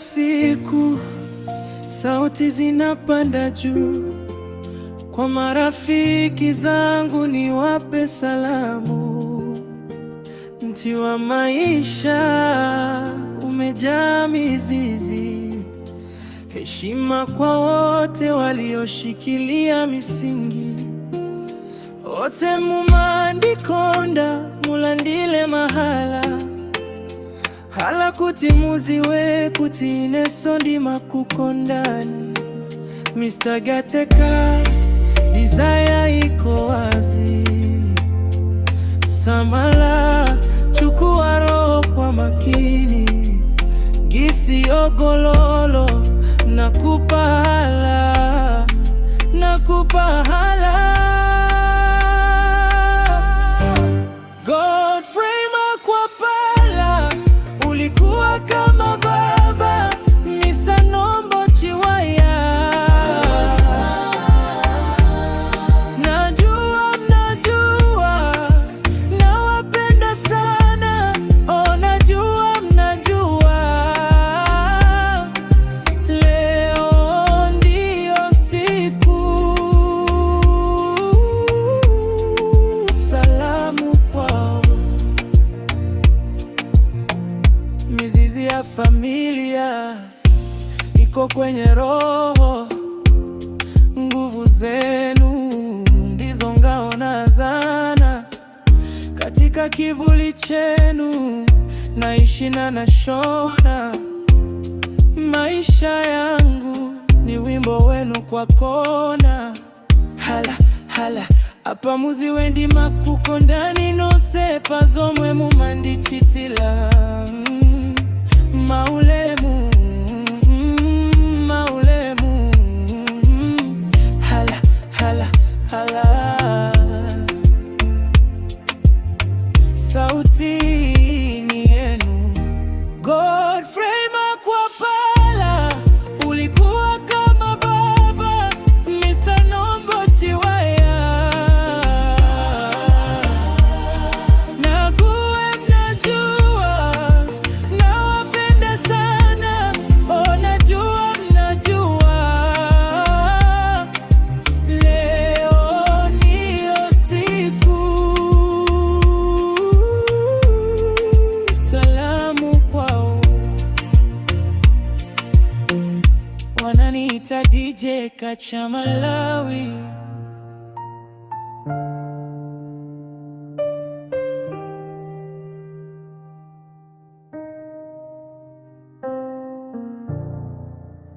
siku sauti zinapanda juu, kwa marafiki zangu niwape salamu. Mti wa maisha umejaa mizizi, heshima kwa wote walioshikilia misingi. Ote mumandikonda mulandile mahala, hala kuti muziwe kuti inesondi makukondani. Mr. Gateka, desire iko wazi. Samala, chukua roho kwa makini. Gisi ogololo, nakupa hala, nakupa hala. Godfrey Makwapala, ulikuwa kama baba. Mr. Nombo Chiwaya, najua mnajua nawapenda sana. Oh, najua mnajua leo ndio siku. Salamu kwao, mizizi ya familia iko kwenye roho. Nguvu zenu ndizo ngao na zana, katika kivuli chenu naishi na nashona. Maisha yangu ni wimbo wenu kwa kona. Hala hala apa muzi wendi makukondani nosepa zomwe mumandichitila. Maulemu, maulemu, hala hala hala. Sauti ni yenu. Godfrey Makwapala, ulikuwa kama baba. Mr. Nombo Chiwaya, nakuwe mnajua nawapenda sana. Oh, najua mnajua leo ndio siku. Salamu kwao, wananiita DJ Kacha Malawi.